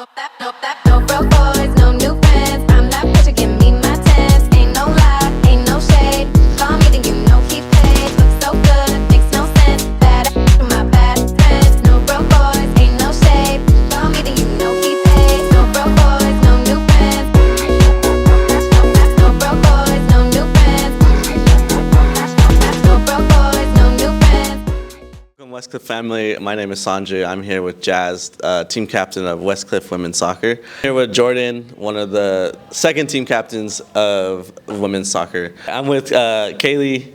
No broke boys, no new friends. I'm that bitch, you give me my tens. Ain't no lie, ain't no shade. Call me, then you know he paid. Looks so good, makes no sense. Bad ass to my bad friends. No broke boys, ain't no shade. Call me, then you know he paid. No broke boys, no new friends. No broke boys, no new friends. No broke boys, no new friends. Welcome, Westcliff family. My name is Sanjay. I'm here with Jazz, team captain of Westcliff women's soccer. Here with Jordyn, one of the second team captains of women's soccer. I'm with Kayli,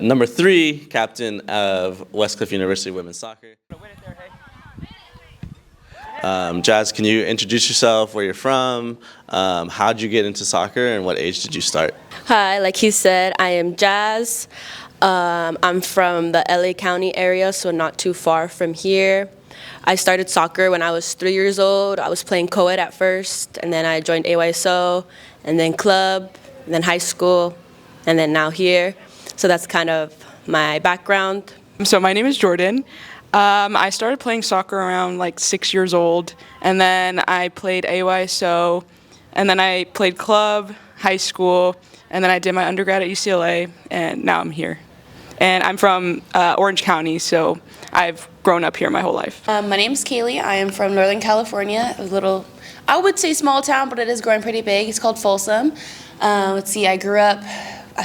number 3 captain of Westcliff University women's soccer. Jazz, can you introduce yourself, where you're from, how'd you get into soccer, and what age did you start? Hi, like he said, I am Jazz. I'm from the LA County area, so not too far from here. I started soccer when I was 3 years old. I was playing co-ed at first, and then I joined AYSO, and then club, and then high school, and then now here. So that's kind of my background. So my name is Jordyn. I started playing soccer around like 6 years old, and then I played AYSO, and then I played club, high school, and then I did my undergrad at UCLA, and now I'm here. And I'm from Orange County, so I've grown up here my whole life. My name's Kayli. I am from Northern California, a little, I would say small town, but it is growing pretty big. It's called Folsom. Let's see, I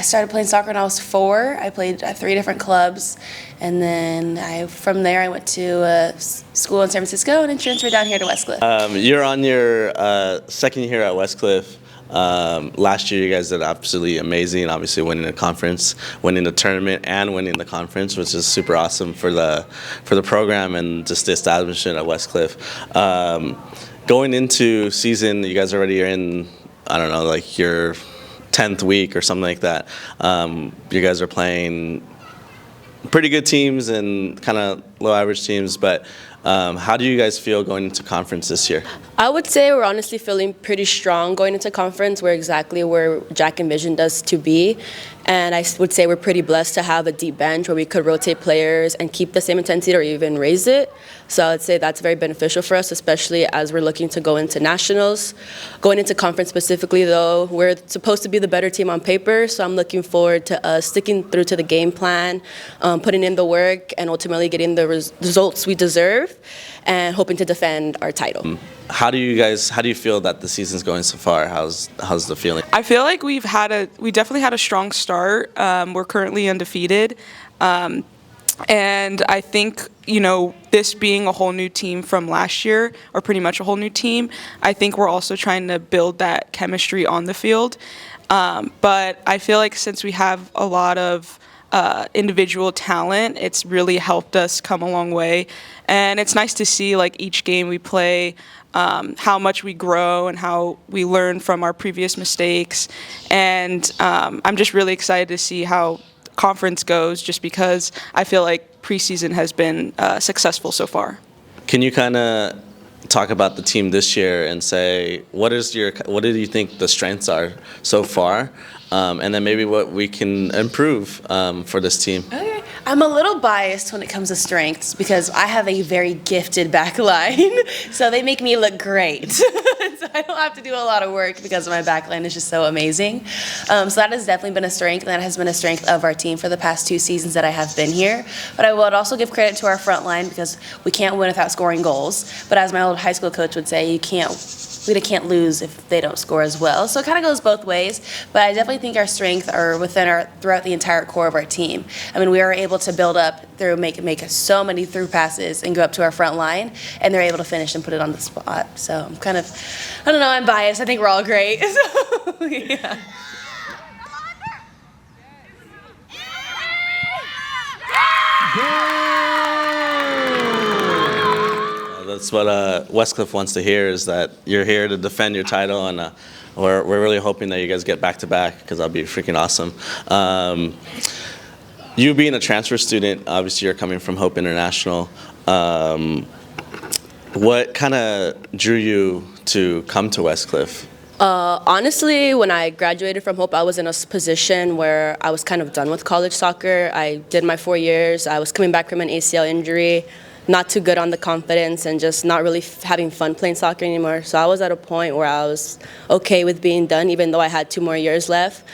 started playing soccer when I was 4. I played at 3 different clubs, and then from there I went to school in San Francisco and then transferred down here to Westcliff. You're on your second year at Westcliff. Last year you guys did absolutely amazing, obviously winning the conference, winning the tournament, and winning the conference, which is super awesome for the program and just the establishment at Westcliff. Going into season, you guys already are in, I don't know, like your 10th week or something like that. You guys are playing pretty good teams and kind of low average teams, but how do you guys feel going into conference this year? I would say we're honestly feeling pretty strong going into conference. We're exactly where Jack envisioned us to be. And I would say we're pretty blessed to have a deep bench where we could rotate players and keep the same intensity or even raise it. So I would say that's very beneficial for us, especially as we're looking to go into nationals. Going into conference specifically, though, we're supposed to be the better team on paper, so I'm looking forward to us sticking through to the game plan, putting in the work, and ultimately getting the results we deserve, and hoping to defend our title. How do you feel that the season's going so far? How's the feeling? I feel like we definitely had a strong start. We're currently undefeated. And I think, this being a whole new team from last year, or pretty much a whole new team, I think we're also trying to build that chemistry on the field. But I feel like since we have a lot of individual talent, it's really helped us come a long way. And it's nice to see, like, each game we play, how much we grow and how we learn from our previous mistakes. And I'm just really excited to see how conference goes, just because I feel like preseason has been successful so far. Can you kind of talk about the team this year and say what do you think the strengths are so far, and then maybe what we can improve for this team? Okay. I'm a little biased when it comes to strengths because I have a very gifted back line, so they make me look great. So I don't have to do a lot of work because my back line is just so amazing. So that has definitely been a strength, and that has been a strength of our team for the past 2 seasons that I have been here. But I would also give credit to our front line because we can't win without scoring goals. But as my old high school coach would say, we can't lose if they don't score as well. So it kind of goes both ways, but I definitely think our strengths are throughout the entire core of our team. I mean, we are able to build up through make so many through passes and go up to our front line, and they're able to finish and put it on the spot. So I'm kind of, I don't know, I'm biased. I think we're all great. So, yeah. That's what Westcliff wants to hear, is that you're here to defend your title, and we're really hoping that you guys get back-to-back, because that'll be freaking awesome. You being a transfer student, obviously you're coming from Hope International. What kind of drew you to come to Westcliff? Honestly, when I graduated from Hope, I was in a position where I was kind of done with college soccer. I did my 4 years. I was coming back from an ACL injury, not too good on the confidence and just not really having fun playing soccer anymore. So I was at a point where I was okay with being done, even though I had 2 more years left.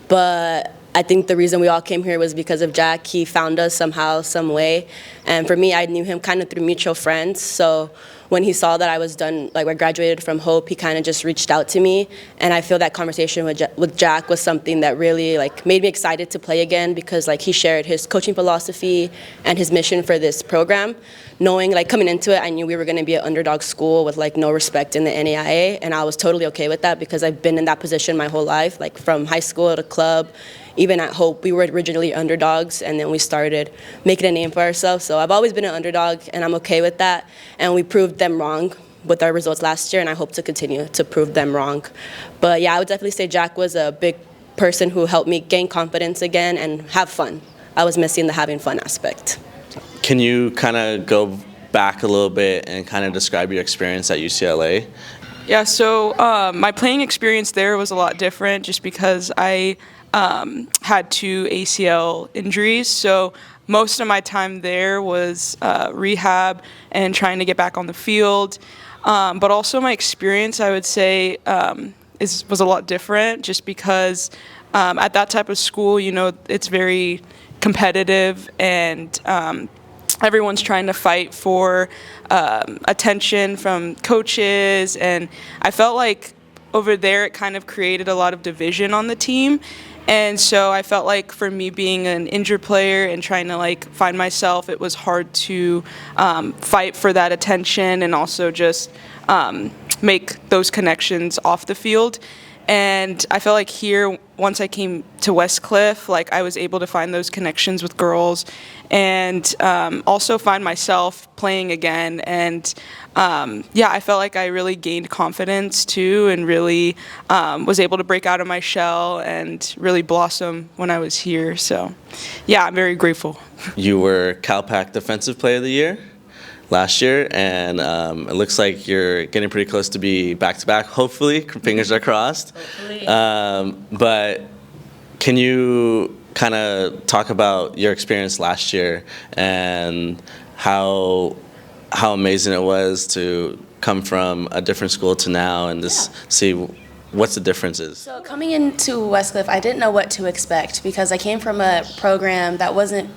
But I think the reason we all came here was because of Jack. He found us somehow, some way. And for me, I knew him kind of through mutual friends. So when he saw that I was done, like I graduated from Hope, he kind of just reached out to me. And I feel that conversation with Jack was something that really like made me excited to play again, because like he shared his coaching philosophy and his mission for this program. Knowing like coming into it, I knew we were going to be an underdog school with like no respect in the NAIA, and I was totally okay with that because I've been in that position my whole life, like from high school to club. Even at Hope, we were originally underdogs, and then we started making a name for ourselves. So I've always been an underdog, and I'm okay with that. And we proved them wrong with our results last year, and I hope to continue to prove them wrong. But yeah, I would definitely say Jack was a big person who helped me gain confidence again and have fun. I was missing the having fun aspect. Can you kind of go back a little bit and kind of describe your experience at UCLA? Yeah, so my playing experience there was a lot different just because I had 2 ACL injuries. So most of my time there was rehab and trying to get back on the field. But also my experience, I would say, was a lot different just because at that type of school, you know, it's very competitive, and everyone's trying to fight for attention from coaches. And I felt like over there it kind of created a lot of division on the team. And so I felt like for me being an injured player and trying to like find myself, it was hard to fight for that attention and also just make those connections off the field. And I felt like here, once I came to Westcliff, like I was able to find those connections with girls and also find myself playing again. And yeah, I felt like I really gained confidence too, and really was able to break out of my shell and really blossom when I was here. So yeah, I'm very grateful. You were Cal Pac Defensive Player of the Year last year, and it looks like you're getting pretty close to be back-to-back, hopefully. Fingers are crossed. Hopefully. But can you kind of talk about your experience last year and how amazing it was to come from a different school to now and just see what's the differences? So coming into Westcliff, I didn't know what to expect because I came from a program that wasn't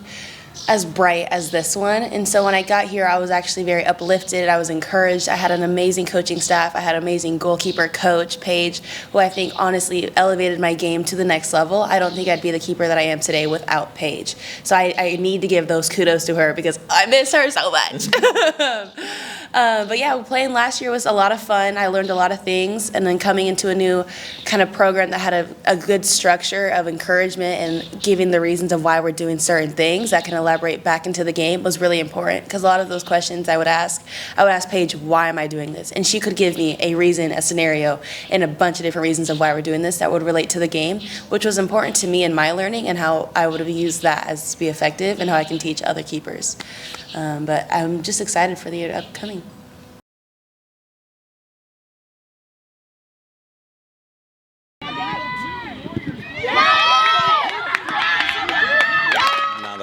as bright as this one. And so when I got here, I was actually very uplifted. I was encouraged. I had an amazing coaching staff. I had an amazing goalkeeper coach, Paige, who I think honestly elevated my game to the next level. I don't think I'd be the keeper that I am today without Paige. So I need to give those kudos to her because I miss her so much. But yeah, playing last year was a lot of fun. I learned a lot of things. And then coming into a new kind of program that had a good structure of encouragement and giving the reasons of why we're doing certain things that can elaborate back into the game was really important, because a lot of those questions I would ask Paige, why am I doing this? And she could give me a reason, a scenario, and a bunch of different reasons of why we're doing this that would relate to the game, which was important to me in my learning and how I would have used that as to be effective and how I can teach other keepers. But I'm just excited for the year upcoming.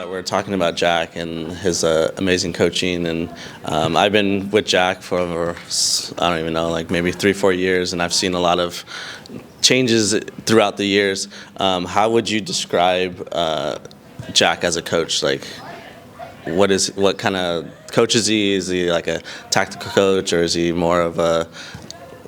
We're talking about Jack and his amazing coaching, and I've been with Jack for I don't even know, like maybe 3-4 years, and I've seen a lot of changes throughout the years. How would you describe Jack as a coach? Like, what kind of coach is he? Is he like a tactical coach, or is he more of a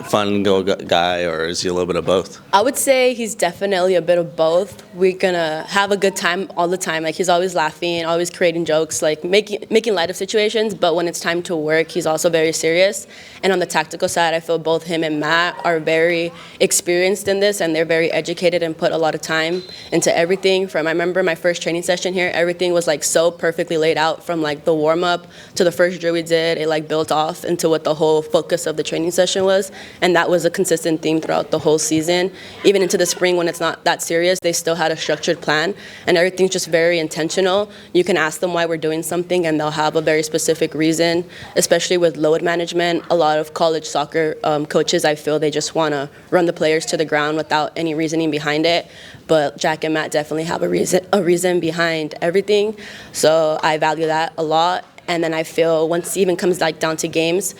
fun guy, or is he a little bit of both? I would say he's definitely a bit of both. We're gonna have a good time all the time. Like, he's always laughing, always creating jokes, like making light of situations. But when it's time to work, he's also very serious. And on the tactical side, I feel both him and Matt are very experienced in this, and they're very educated and put a lot of time into everything. I remember my first training session here, everything was like so perfectly laid out, from like the warm up to the first drill we did. It like built off into what the whole focus of the training session was. And that was a consistent theme throughout the whole season. Even into the spring, when it's not that serious, they still had a structured plan, and everything's just very intentional. You can ask them why we're doing something, and they'll have a very specific reason, especially with load management. A lot of college soccer coaches, I feel they just want to run the players to the ground without any reasoning behind it. But Jack and Matt definitely have a reason behind everything. So I value that a lot. And then I feel once it even comes like down to games,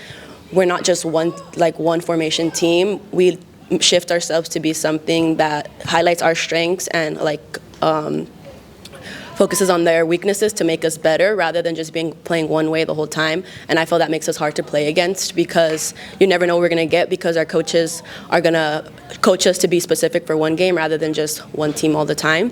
we're not just one formation team. We shift ourselves to be something that highlights our strengths and focuses on their weaknesses to make us better rather than just playing one way the whole time. And I feel that makes us hard to play against because you never know what we're going to get because our coaches are going to coach us to be specific for one game rather than just one team all the time.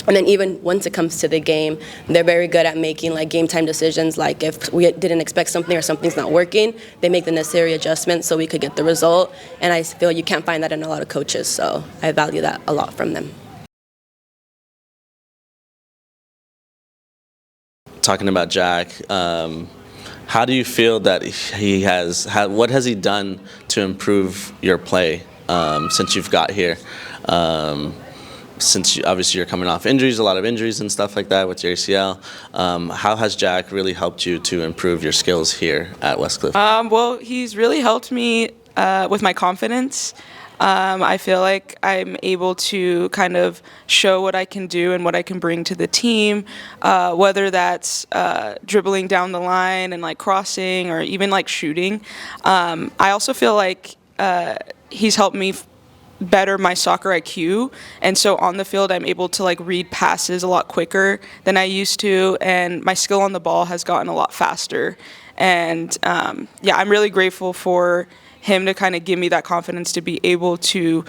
And then even once it comes to the game, they're very good at making like game time decisions. Like if we didn't expect something or something's not working, they make the necessary adjustments so we could get the result. And I feel you can't find that in a lot of coaches. So I value that a lot from them. Talking about Jack, how do you feel that what has he done to improve your play since you've got here? Since obviously you're coming off injuries, a lot of injuries and stuff like that with your ACL, how has Jack really helped you to improve your skills here at Westcliff? Well, he's really helped me with my confidence. I feel like I'm able to kind of show what I can do and what I can bring to the team, whether that's dribbling down the line and like crossing or even like shooting. I also feel like he's helped me better my soccer IQ, and so on the field I'm able to like read passes a lot quicker than I used to, and my skill on the ball has gotten a lot faster. And yeah, I'm really grateful for him to kind of give me that confidence to be able to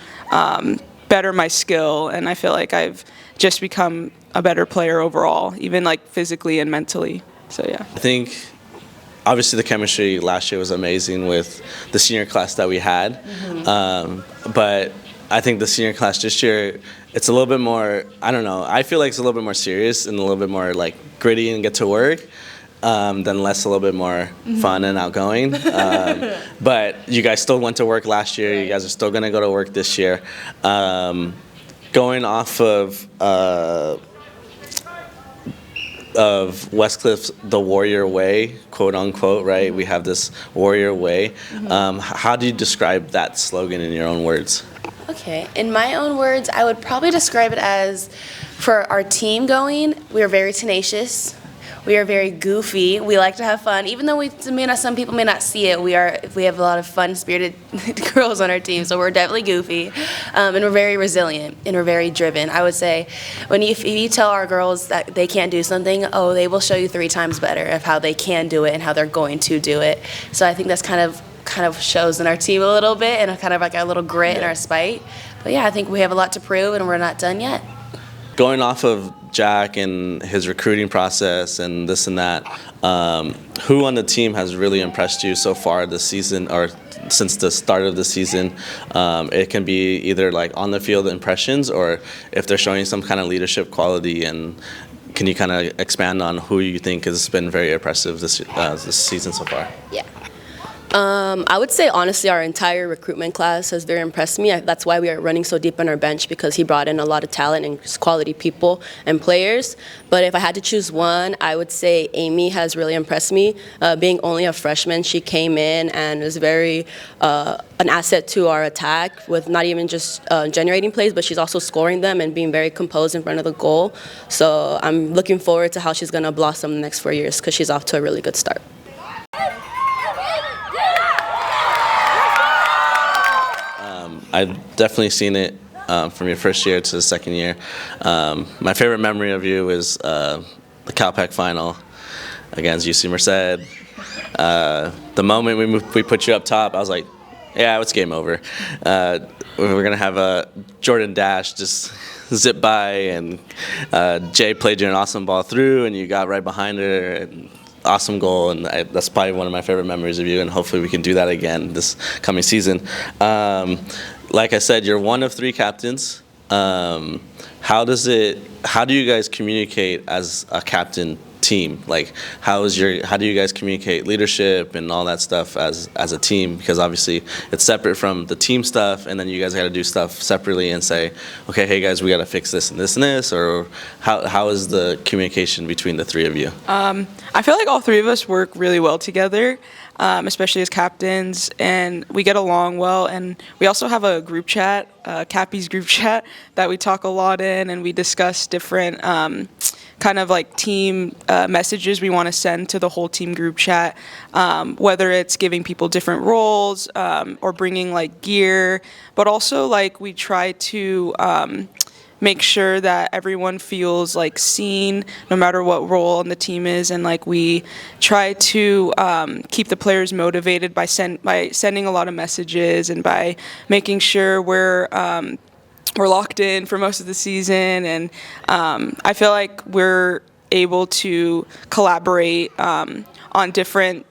better my skill, and I feel like I've just become a better player overall, even like physically and mentally. So yeah. I think obviously the chemistry last year was amazing with the senior class that we had, but I think the senior class this year, it's a little bit more, I don't know, I feel like it's a little bit more serious and a little bit more like gritty and get to work. Then less a little bit more fun and outgoing. But you guys still went to work last year. You guys are still going to go to work this year. Going off of Westcliff's The Warrior Way, quote unquote, right? We have this Warrior Way. How do you describe that slogan in your own words? Okay, in my own words, I would probably describe it as, for our team going, we are very tenacious. We are very goofy. We like to have fun, even though some people may not see it. We have a lot of fun-spirited girls on our team, so we're definitely goofy, and we're very resilient and we're very driven. I would say, if you tell our girls that they can't do something, they will show you 3 times better of how they can do it and how they're going to do it. So I think that's kind of shows in our team a little bit, and kind of like our little grit and our spite. But yeah, I think we have a lot to prove, and we're not done yet. Going off of Jack and his recruiting process and this and that, who on the team has really impressed you so far this season or since the start of the season? It can be either like on the field impressions or if they're showing some kind of leadership quality. And can you kind of expand on who you think has been very impressive this season so far? Yeah. I would say, honestly, our entire recruitment class has very impressed me. That's why we are running so deep on our bench, because he brought in a lot of talent and quality people and players. But if I had to choose one, I would say Amy has really impressed me. Being only a freshman, she came in and was very an asset to our attack with not even just generating plays, but she's also scoring them and being very composed in front of the goal. So I'm looking forward to how she's going to blossom the next 4 years because she's off to a really good start. I've definitely seen it from your first year to the second year. My favorite memory of you is the Cal Pac final against UC Merced. The moment we put you up top, I was like, yeah, it's game over. We're going to have a Jordyn dash just zip by, and Jay played you an awesome ball through, and you got right behind her. And awesome goal, and that's probably one of my favorite memories of you, and hopefully we can do that again this coming season. Like I said, you're one of 3 captains. How do you guys communicate as a captain team? Like, how do you guys communicate leadership and all that stuff as a team? Because obviously it's separate from the team stuff, and then you guys got to do stuff separately and say, okay, hey guys, we got to fix this and this and this. Or how is the communication between the 3 of you? I feel like all 3 of us work really well together, especially as captains, and we get along well. And we also have a group chat, Cappy's group chat, that we talk a lot in, and we discuss different kind of like team messages we want to send to the whole team group chat, whether it's giving people different roles or bringing like gear, but also like we try to make sure that everyone feels like seen no matter what role on the team is, and like we try to keep the players motivated by sending a lot of messages and by making sure we're locked in for most of the season, and I feel like we're able to collaborate on different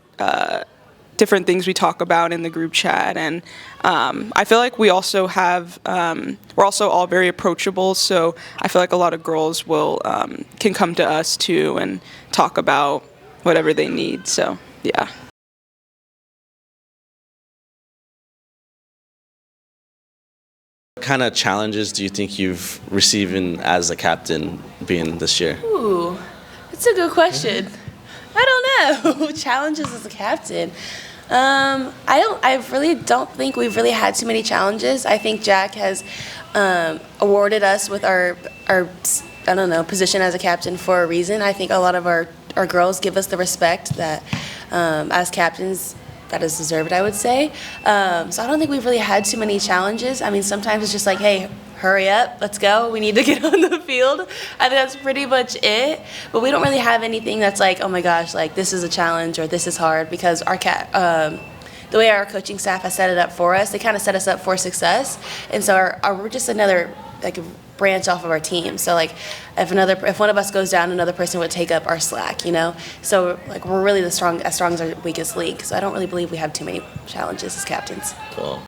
things we talk about in the group chat, and I feel like we also have we're also all very approachable, so I feel like a lot of girls will can come to us too and talk about whatever they need. So yeah. What kind of challenges do you think you've received as a captain being this year? Ooh, that's a good question. I don't know. Challenges as a captain. I really don't think we've really had too many challenges. I think Jack has awarded us with our I don't know, position as a captain for a reason. I think a lot of our girls give us the respect that as captains that is deserved, I would say. So I don't think we've really had too many challenges. I mean, sometimes it's just like, hey, hurry up, let's go, we need to get on the field. I think that's pretty much it. But we don't really have anything that's like, oh my gosh, like this is a challenge or this is hard, because our the way our coaching staff has set it up for us, they kind of set us up for success. And so we're just another like branch off of our team. So like if one of us goes down, another person would take up our slack, you know? So like we're really as strong as our weakest link. So I don't really believe we have too many challenges as captains. Cool.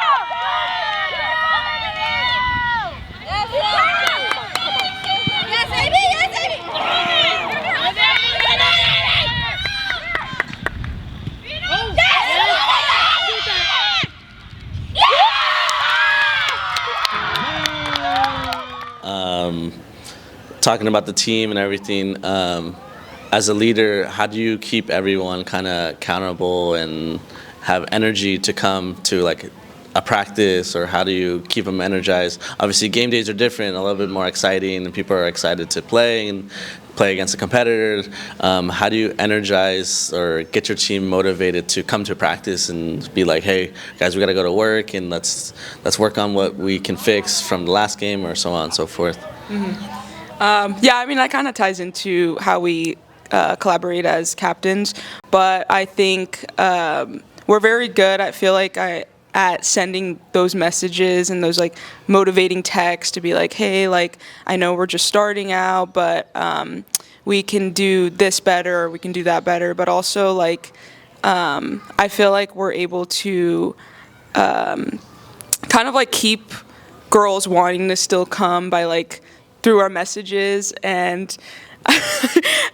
Talking about the team and everything, as a leader, how do you keep everyone kind of accountable and have energy to come to like a practice, or how do you keep them energized? Obviously, game days are different, a little bit more exciting, and people are excited to play and play against the competitors. How do you energize or get your team motivated to come to practice and be like, hey, guys, we got to go to work, and let's work on what we can fix from the last game, or so on and so forth? Mm-hmm. Yeah, I mean, that kind of ties into how we collaborate as captains, but I think we're very good, I feel like, at sending those messages and those like motivating texts to be like, hey, like I know we're just starting out, but we can do this better, or we can do that better. But also like I feel like we're able to kind of like keep girls wanting to still come by like through our messages, and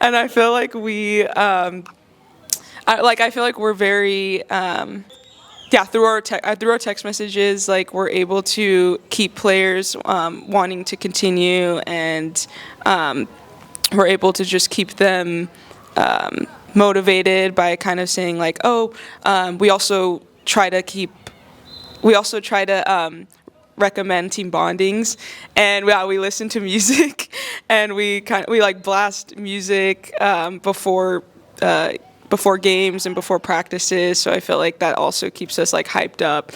and I feel like I feel like we're very through our text messages, like we're able to keep players wanting to continue, and we're able to just keep them motivated by kind of saying like, oh, we also try to recommend team bondings, and we listen to music, and we like blast music before games and before practices. So I feel like that also keeps us like hyped up.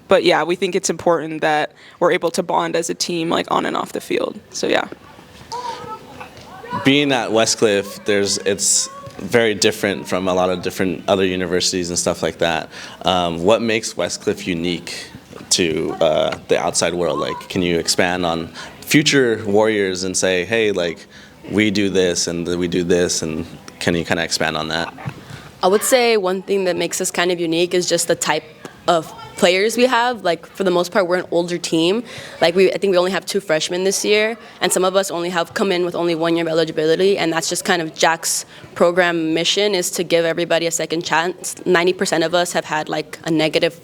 But yeah, we think it's important that we're able to bond as a team, like on and off the field. So yeah. Being at Westcliff, it's very different from a lot of different other universities and stuff like that. What makes Westcliff unique to the outside world? Like, can you expand on future Warriors and say, hey, like we do this and we do this, and can you kind of expand on that? I would say one thing that makes us kind of unique is just the type of players we have. Like for the most part, we're an older team. Like I think we only have 2 freshmen this year, and some of us only have come in with only 1 year of eligibility, and that's just kind of Jack's program mission, is to give everybody a second chance. 90% of us have had like a negative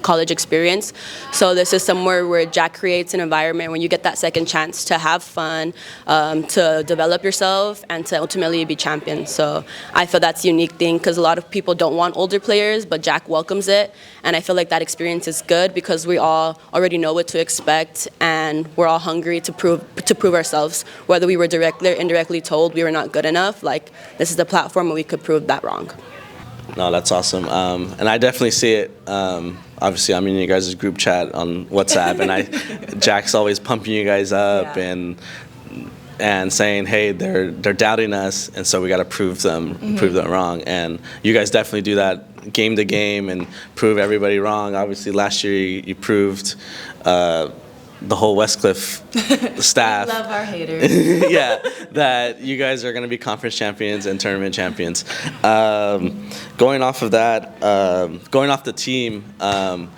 college experience, so this is somewhere where Jack creates an environment where you get that second chance to have fun, to develop yourself, and to ultimately be champion. So I feel that's a unique thing, because a lot of people don't want older players, but Jack welcomes it, and I feel like like that experience is good because we all already know what to expect, and we're all hungry to prove ourselves. Whether we were directly or indirectly told we were not good enough, like this is the platform where we could prove that wrong. No, that's awesome. And I definitely see it. Obviously, I'm in you guys' group chat on WhatsApp, and Jack's always pumping you guys up and saying, hey, they're doubting us, and so we got to prove them wrong. And you guys definitely do that game to game and prove everybody wrong. Obviously, last year you proved the whole Westcliff staff. We love our haters. Yeah, that you guys are going to be conference champions and tournament champions. Going off of that, going off the team, in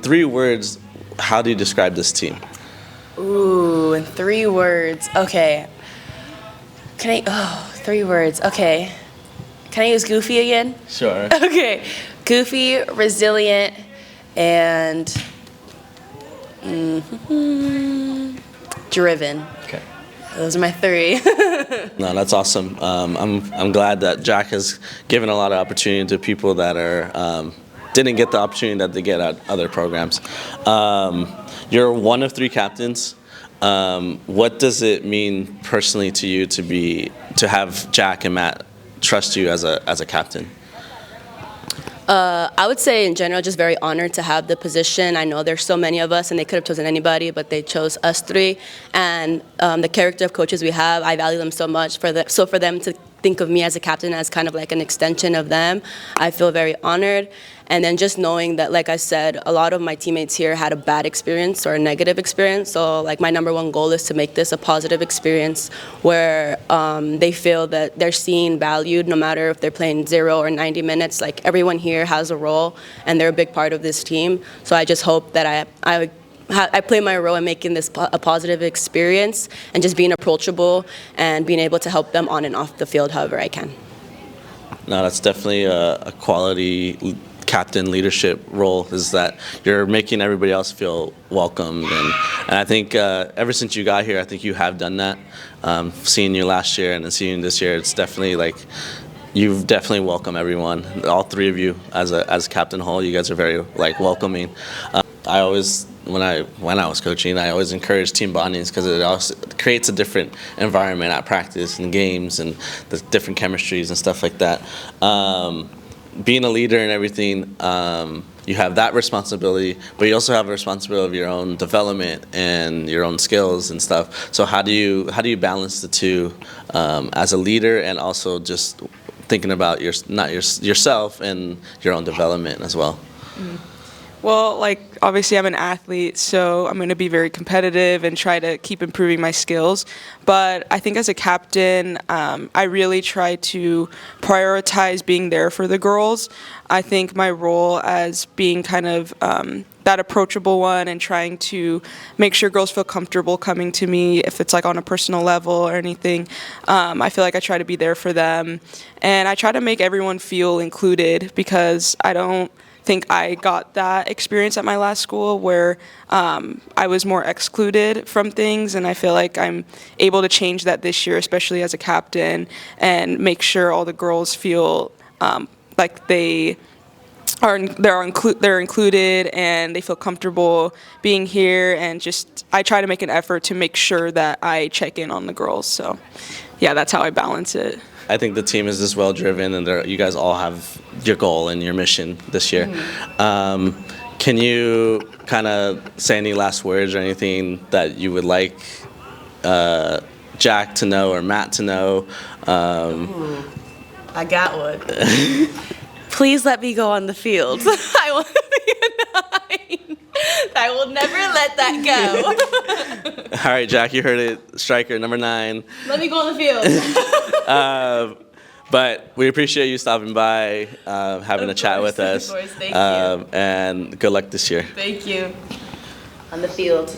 3 words, how do you describe this team? Ooh, in 3 words. Okay. 3 words. Okay. Can I use goofy again? Sure. Okay. Goofy, resilient, and driven. Okay. Those are my 3. No, that's awesome. I'm glad that Jack has given a lot of opportunity to people that are didn't get the opportunity that they get at other programs. You're one of 3 captains. What does it mean personally to you to have Jack and Matt trust you as a captain? I would say in general, just very honored to have the position. I know there's so many of us, and they could have chosen anybody, but they chose us 3. And the character of coaches we have, I value them so much. So for them to think of me as a captain as kind of like an extension of them, I feel very honored. And then just knowing that, like I said, a lot of my teammates here had a bad experience or a negative experience. So like my number 1 goal is to make this a positive experience where they feel that they're seen, valued, no matter if they're playing 0 or 90 minutes. Like everyone here has a role, and they're a big part of this team. So I just hope that I play my role in making this a positive experience and just being approachable and being able to help them on and off the field however I can. No, that's definitely a quality captain leadership role, is that you're making everybody else feel welcomed. And I think ever since you got here, I think you have done that. Seeing you last year and then seeing you this year, it's definitely like you've definitely welcomed everyone. All 3 of you as Captain Hall, you guys are very like welcoming. I always, when I was coaching, I always encourage team bondings because it also creates a different environment at practice and games and the different chemistries and stuff like that. Being a leader and everything, you have that responsibility, but you also have a responsibility of your own development and your own skills and stuff. So how do you balance the 2 as a leader and also just thinking about yourself and your own development as well? Well, like, obviously I'm an athlete, so I'm going to be very competitive and try to keep improving my skills. But I think as a captain, I really try to prioritize being there for the girls. I think my role as being kind of that approachable one and trying to make sure girls feel comfortable coming to me if it's like on a personal level or anything. I feel like I try to be there for them. And I try to make everyone feel included because I don't think I got that experience at my last school where I was more excluded from things, and I feel like I'm able to change that this year, especially as a captain, and make sure all the girls feel like they're included and they feel comfortable being here, and just I try to make an effort to make sure that I check in on the girls. So yeah, that's how I balance it. I think the team is just well driven, and you guys all have your goal and your mission this year. Can you kind of say any last words or anything that you would like Jack to know or Matt to know? I got one. Please let me go on the field. I want to be a 9. I will never let that go. All right, Jack, you heard it. Striker, number 9. Let me go on the field. But we appreciate you stopping by, having a chat with us. Of course, thank you. And good luck this year. Thank you. On the field.